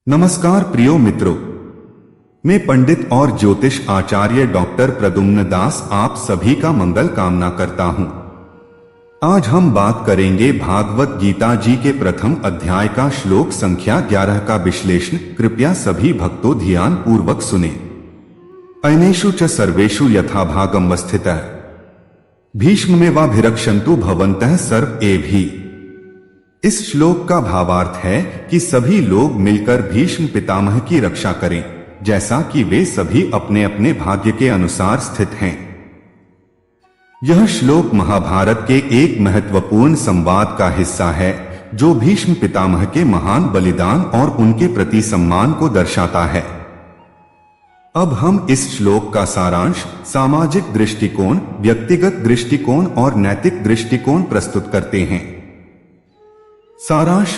नमस्कार प्रियो मित्रों, मैं पंडित और ज्योतिष आचार्य डॉक्टर प्रद्युम्न दास आप सभी का मंगल कामना करता हूं। आज हम बात करेंगे भागवत गीता जी के प्रथम अध्याय का श्लोक संख्या 11 का विश्लेषण। कृपया सभी भक्तों ध्यान पूर्वक सुने। अनेषु च सर्वेषु यथाभागम वस्थितः भीष्ममेवाभिरक्षन्तु भवन्तः सर्व एभि। इस श्लोक का भावार्थ है कि सभी लोग मिलकर भीष्म पितामह की रक्षा करें, जैसा कि वे सभी अपने अपने भाग्य के अनुसार स्थित हैं। यह श्लोक महाभारत के एक महत्वपूर्ण संवाद का हिस्सा है, जो भीष्म पितामह के महान बलिदान और उनके प्रति सम्मान को दर्शाता है। अब हम इस श्लोक का सारांश, सामाजिक दृष्टिकोण, व्यक्तिगत दृष्टिकोण और नैतिक दृष्टिकोण प्रस्तुत करते हैं। सारांश: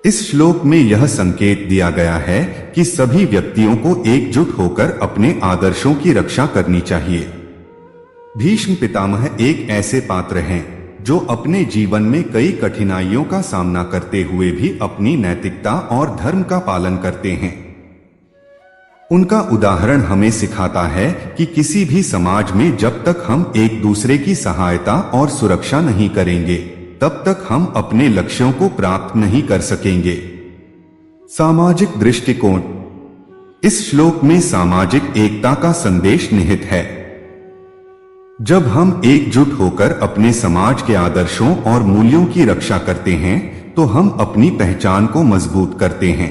इस श्लोक में यह संकेत दिया गया है कि सभी व्यक्तियों को एकजुट होकर अपने आदर्शों की रक्षा करनी चाहिए। भीष्म पितामह एक ऐसे पात्र हैं जो अपने जीवन में कई कठिनाइयों का सामना करते हुए भी अपनी नैतिकता और धर्म का पालन करते हैं। उनका उदाहरण हमें सिखाता है कि किसी भी समाज में जब तक हम एक दूसरे की सहायता और सुरक्षा नहीं करेंगे, तब तक हम अपने लक्ष्यों को प्राप्त नहीं कर सकेंगे। सामाजिक दृष्टिकोण: इस श्लोक में सामाजिक एकता का संदेश निहित है। जब हम एकजुट होकर अपने समाज के आदर्शों और मूल्यों की रक्षा करते हैं, तो हम अपनी पहचान को मजबूत करते हैं।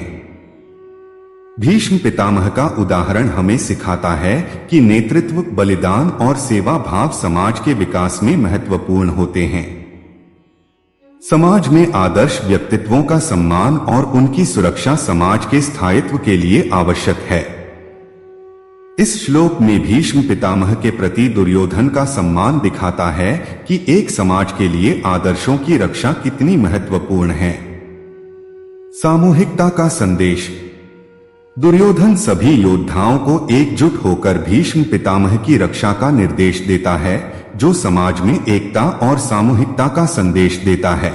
भीष्म पितामह का उदाहरण हमें सिखाता है कि नेतृत्व, बलिदान और सेवा भाव समाज के विकास में महत्वपूर्ण होते हैं। समाज में आदर्श व्यक्तित्वों का सम्मान और उनकी सुरक्षा समाज के स्थायित्व के लिए आवश्यक है। इस श्लोक में भीष्म पितामह के प्रति दुर्योधन का सम्मान दिखाता है कि एक समाज के लिए आदर्शों की रक्षा कितनी महत्वपूर्ण है। सामूहिकता का संदेश: दुर्योधन सभी योद्धाओं को एकजुट होकर भीष्म पितामह की रक्षा का निर्देश देता है, जो समाज में एकता और सामूहिकता का संदेश देता है।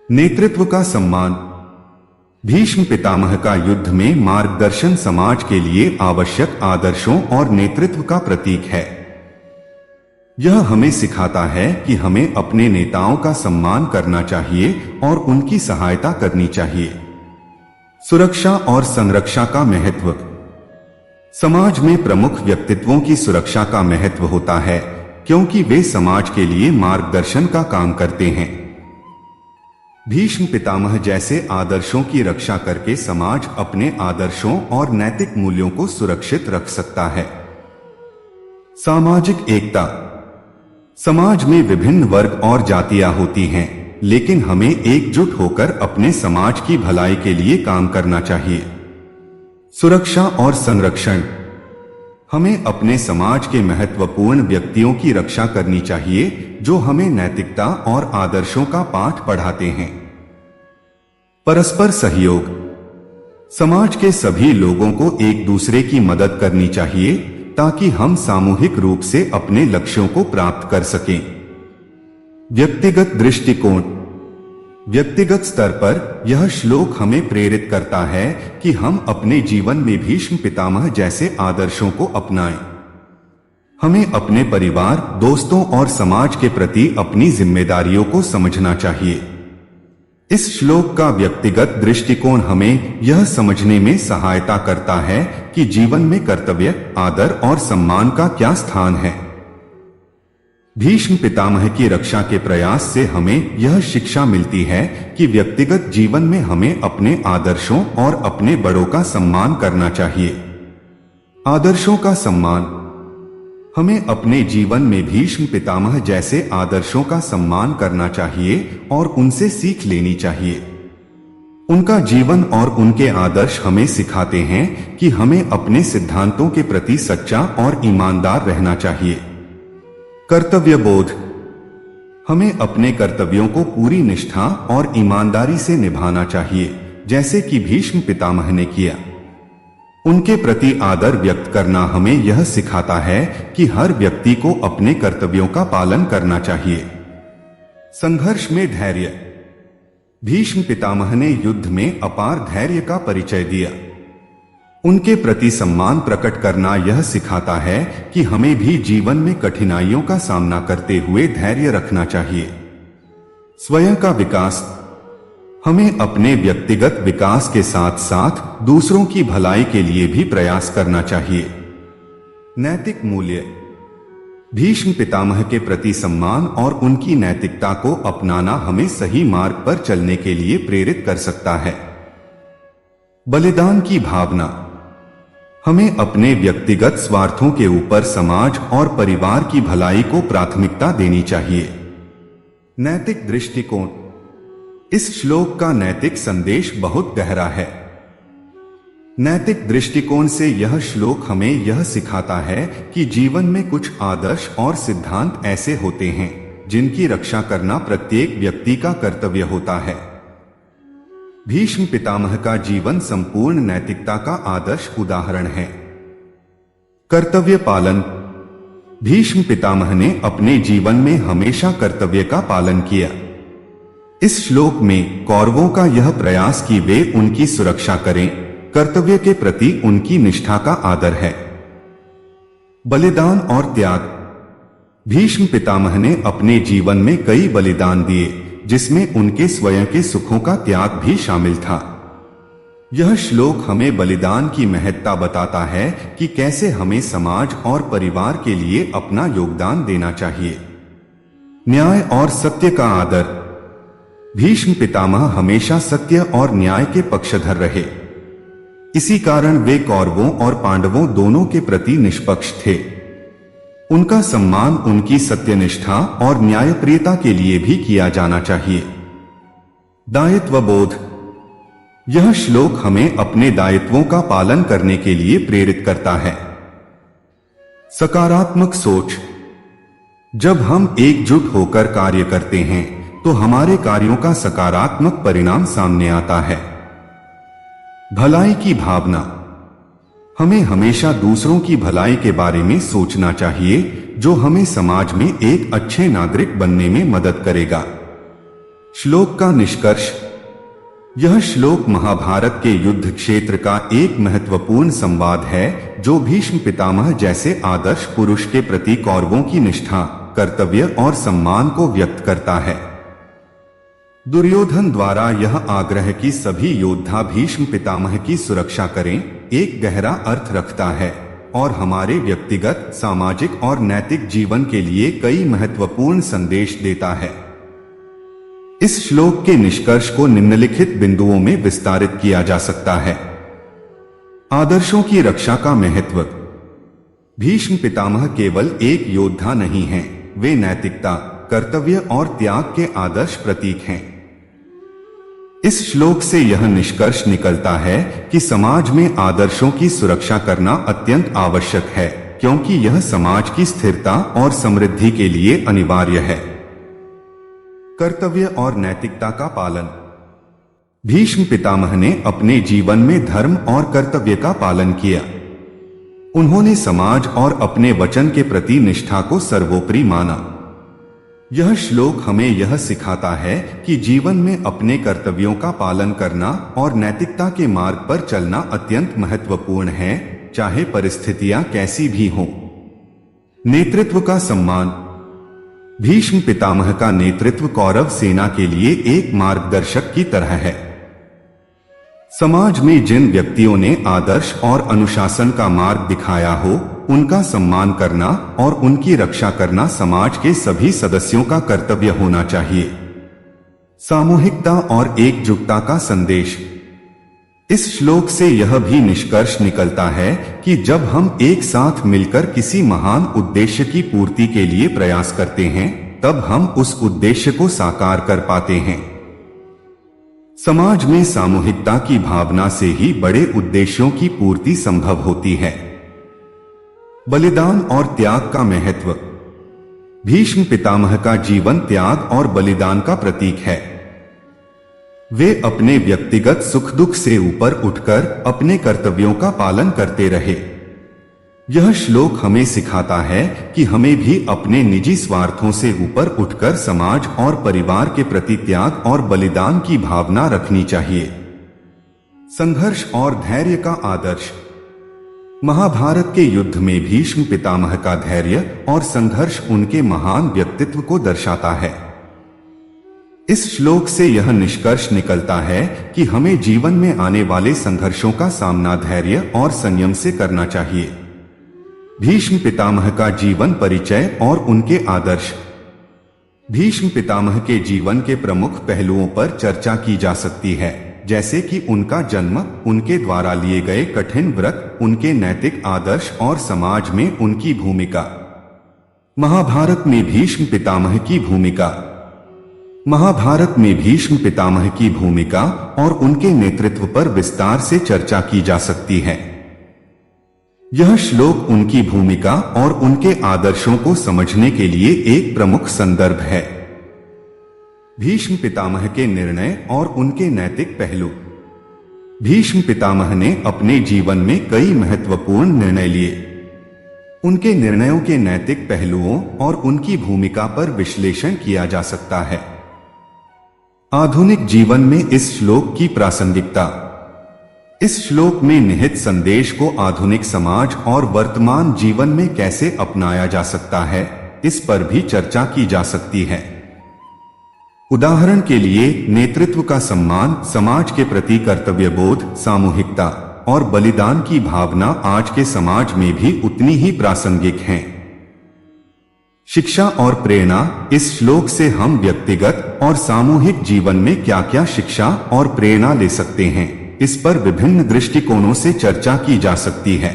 नेतृत्व का सम्मान: भीष्म पितामह का युद्ध में मार्गदर्शन समाज के लिए आवश्यक आदर्शों और नेतृत्व का प्रतीक है। यह हमें सिखाता है कि हमें अपने नेताओं का सम्मान करना चाहिए और उनकी सहायता करनी चाहिए। सुरक्षा और संरक्षा का महत्व: समाज में प्रमुख व्यक्तित्वों की सुरक्षा का महत्व होता है, क्योंकि वे समाज के लिए मार्गदर्शन का काम करते हैं। भीष्म पितामह जैसे आदर्शों की रक्षा करके समाज अपने आदर्शों और नैतिक मूल्यों को सुरक्षित रख सकता है। सामाजिक एकता: समाज में विभिन्न वर्ग और जातियां होती हैं, लेकिन हमें एकजुट होकर अपने समाज की भलाई के लिए काम करना चाहिए। सुरक्षा और संरक्षण: हमें अपने समाज के महत्वपूर्ण व्यक्तियों की रक्षा करनी चाहिए, जो हमें नैतिकता और आदर्शों का पाठ पढ़ाते हैं। परस्पर सहयोग: समाज के सभी लोगों को एक दूसरे की मदद करनी चाहिए, ताकि हम सामूहिक रूप से अपने लक्ष्यों को प्राप्त कर सकें। व्यक्तिगत दृष्टिकोण: व्यक्तिगत स्तर पर यह श्लोक हमें प्रेरित करता है कि हम अपने जीवन में भीष्म पितामह जैसे आदर्शों को अपनाएं। हमें अपने परिवार, दोस्तों और समाज के प्रति अपनी जिम्मेदारियों को समझना चाहिए। इस श्लोक का व्यक्तिगत दृष्टिकोण हमें यह समझने में सहायता करता है कि जीवन में कर्तव्य, आदर और सम्मान का क्या स्थान है। भीष्म पितामह की रक्षा के प्रयास से हमें यह शिक्षा मिलती है कि व्यक्तिगत जीवन में हमें अपने आदर्शों और अपने बड़ों का सम्मान करना चाहिए। आदर्शों का सम्मान: हमें अपने जीवन में भीष्म पितामह जैसे आदर्शों का सम्मान करना चाहिए और उनसे सीख लेनी चाहिए। उनका जीवन और उनके आदर्श हमें सिखाते हैं कि हमें अपने सिद्धांतों के प्रति सच्चा और ईमानदार रहना चाहिए। कर्तव्य बोध: हमें अपने कर्तव्यों को पूरी निष्ठा और ईमानदारी से निभाना चाहिए, जैसे कि भीष्म पितामह ने किया। उनके प्रति आदर व्यक्त करना हमें यह सिखाता है कि हर व्यक्ति को अपने कर्तव्यों का पालन करना चाहिए। संघर्ष में धैर्य: भीष्म पितामह ने युद्ध में अपार धैर्य का परिचय दिया। उनके प्रति सम्मान प्रकट करना यह सिखाता है कि हमें भी जीवन में कठिनाइयों का सामना करते हुए धैर्य रखना चाहिए। स्वयं का विकास। हमें अपने व्यक्तिगत विकास के साथ साथ दूसरों की भलाई के लिए भी प्रयास करना चाहिए। नैतिक मूल्य। भीष्म पितामह के प्रति सम्मान और उनकी नैतिकता को अपनाना हमें सही मार्ग पर चलने के लिए प्रेरित कर सकता है। बलिदान की भावना। हमें अपने व्यक्तिगत स्वार्थों के ऊपर समाज और परिवार की भलाई को प्राथमिकता देनी चाहिए। नैतिक दृष्टिकोण। इस श्लोक का नैतिक संदेश बहुत गहरा है। नैतिक दृष्टिकोण से यह श्लोक हमें यह सिखाता है कि जीवन में कुछ आदर्श और सिद्धांत ऐसे होते हैं जिनकी रक्षा करना प्रत्येक व्यक्ति का कर्तव्य होता है। भीष्म पितामह का जीवन संपूर्ण नैतिकता का आदर्श उदाहरण है। कर्तव्य पालन। भीष्म पितामह ने अपने जीवन में हमेशा कर्तव्य का पालन किया। इस श्लोक में कौरवों का यह प्रयास कि वे उनकी सुरक्षा करें, कर्तव्य के प्रति उनकी निष्ठा का आदर है। बलिदान और त्याग। भीष्म पितामह ने अपने जीवन में कई बलिदान दिए, जिसमें उनके स्वयं के सुखों का त्याग भी शामिल था। यह श्लोक हमें बलिदान की महत्ता बताता है कि कैसे हमें समाज और परिवार के लिए अपना योगदान देना चाहिए। न्याय और सत्य का आदर। भीष्म पितामह हमेशा सत्य और न्याय के पक्षधर रहे। इसी कारण वे कौरवों और पांडवों दोनों के प्रति निष्पक्ष थे। उनका सम्मान उनकी सत्यनिष्ठा और न्यायप्रियता के लिए भी किया जाना चाहिए। दायित्व बोध। यह श्लोक हमें अपने दायित्वों का पालन करने के लिए प्रेरित करता है। सकारात्मक सोच। जब हम एकजुट होकर कार्य करते हैं तो हमारे कार्यों का सकारात्मक परिणाम सामने आता है। भलाई की भावना। हमें हमेशा दूसरों की भलाई के बारे में सोचना चाहिए, जो हमें समाज में एक अच्छे नागरिक बनने में मदद करेगा। श्लोक का निष्कर्ष। यह श्लोक महाभारत के युद्ध क्षेत्र का एक महत्वपूर्ण संवाद है, जो भीष्म पितामह जैसे आदर्श पुरुष के प्रति कौरवों की निष्ठा, कर्तव्य और सम्मान को व्यक्त करता है। दुर्योधन द्वारा यह आग्रह कि सभी योद्धा भीष्म पितामह की सुरक्षा करें, एक गहरा अर्थ रखता है और हमारे व्यक्तिगत, सामाजिक और नैतिक जीवन के लिए कई महत्वपूर्ण संदेश देता है। इस श्लोक के निष्कर्ष को निम्नलिखित बिंदुओं में विस्तारित किया जा सकता है। आदर्शों की रक्षा का महत्व। भीष्म पितामह केवल एक योद्धा नहीं हैं, वे नैतिकता, कर्तव्य और त्याग के आदर्श प्रतीक हैं। इस श्लोक से यह निष्कर्ष निकलता है कि समाज में आदर्शों की सुरक्षा करना अत्यंत आवश्यक है, क्योंकि यह समाज की स्थिरता और समृद्धि के लिए अनिवार्य है। कर्तव्य और नैतिकता का पालन। भीष्म पितामह ने अपने जीवन में धर्म और कर्तव्य का पालन किया। उन्होंने समाज और अपने वचन के प्रति निष्ठा को सर्वोपरि माना। यह श्लोक हमें यह सिखाता है कि जीवन में अपने कर्तव्यों का पालन करना और नैतिकता के मार्ग पर चलना अत्यंत महत्वपूर्ण है, चाहे परिस्थितियां कैसी भी हों। नेतृत्व का सम्मान। भीष्म पितामह का नेतृत्व कौरव सेना के लिए एक मार्गदर्शक की तरह है। समाज में जिन व्यक्तियों ने आदर्श और अनुशासन का मार्ग दिखाया हो, उनका सम्मान करना और उनकी रक्षा करना समाज के सभी सदस्यों का कर्तव्य होना चाहिए। सामूहिकता और एकजुटता का संदेश। इस श्लोक से यह भी निष्कर्ष निकलता है कि जब हम एक साथ मिलकर किसी महान उद्देश्य की पूर्ति के लिए प्रयास करते हैं, तब हम उस उद्देश्य को साकार कर पाते हैं। समाज में सामूहिकता की भावना से ही बड़े उद्देश्यों की पूर्ति संभव होती है। बलिदान और त्याग का महत्व। भीष्म पितामह का जीवन त्याग और बलिदान का प्रतीक है। वे अपने व्यक्तिगत सुख दुख से ऊपर उठकर अपने कर्तव्यों का पालन करते रहे। यह श्लोक हमें सिखाता है कि हमें भी अपने निजी स्वार्थों से ऊपर उठकर समाज और परिवार के प्रति त्याग और बलिदान की भावना रखनी चाहिए। संघर्ष और धैर्य का आदर्श। महाभारत के युद्ध में भीष्म पितामह का धैर्य और संघर्ष उनके महान व्यक्तित्व को दर्शाता है। इस श्लोक से यह निष्कर्ष निकलता है कि हमें जीवन में आने वाले संघर्षों का सामना धैर्य और संयम से करना चाहिए। भीष्म पितामह का जीवन परिचय और उनके आदर्श। भीष्म पितामह के जीवन के प्रमुख पहलुओं पर चर्चा की जा सकती है, जैसे कि उनका जन्म, उनके द्वारा लिए गए कठिन व्रत, उनके नैतिक आदर्श और समाज में उनकी भूमिका। महाभारत में भीष्म पितामह की भूमिका। महाभारत में भीष्म पितामह की भूमिका और उनके नेतृत्व पर विस्तार से चर्चा की जा सकती है। यह श्लोक उनकी भूमिका और उनके आदर्शों को समझने के लिए एक प्रमुख संदर्भ है। भीष्म पितामह के निर्णय और उनके नैतिक पहलू। भीष्म पितामह ने अपने जीवन में कई महत्वपूर्ण निर्णय लिए। उनके निर्णयों के नैतिक पहलुओं और उनकी भूमिका पर विश्लेषण किया जा सकता है। आधुनिक जीवन में इस श्लोक की प्रासंगिकता। इस श्लोक में निहित संदेश को आधुनिक समाज और वर्तमान जीवन में कैसे अपनाया जा सकता है, इस पर भी चर्चा की जा सकती है। उदाहरण के लिए नेतृत्व का सम्मान, समाज के प्रति कर्तव्यबोध, सामूहिकता और बलिदान की भावना आज के समाज में भी उतनी ही प्रासंगिक हैं। शिक्षा और प्रेरणा। इस श्लोक से हम व्यक्तिगत और सामूहिक जीवन में क्या क्या शिक्षा और प्रेरणा ले सकते हैं, इस पर विभिन्न दृष्टिकोणों से चर्चा की जा सकती है।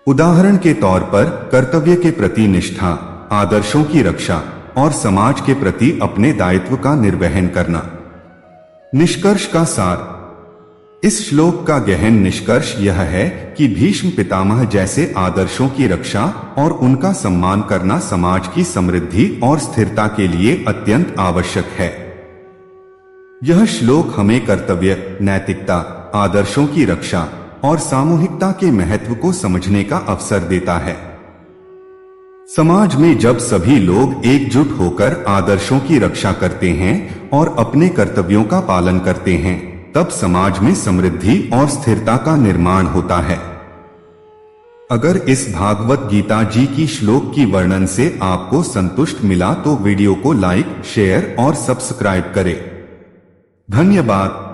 उदाहरण के तौर पर कर्तव्य के प्रति निष्ठा, आदर्शों की रक्षा और समाज के प्रति अपने दायित्व का निर्वहन करना। निष्कर्ष का सार। इस श्लोक का गहन निष्कर्ष यह है कि भीष्म पितामह जैसे आदर्शों की रक्षा और उनका सम्मान करना समाज की समृद्धि और स्थिरता के लिए अत्यंत आवश्यक है। यह श्लोक हमें कर्तव्य, नैतिकता, आदर्शों की रक्षा और सामूहिकता के महत्व को समझने का अवसर देता है। समाज में जब सभी लोग एकजुट होकर आदर्शों की रक्षा करते हैं और अपने कर्तव्यों का पालन करते हैं, तब समाज में समृद्धि और स्थिरता का निर्माण होता है। अगर इस भागवत गीता जी की श्लोक की वर्णन से आपको संतुष्ट मिला तो वीडियो को लाइक, शेयर और सब्सक्राइब करें। धन्यवाद।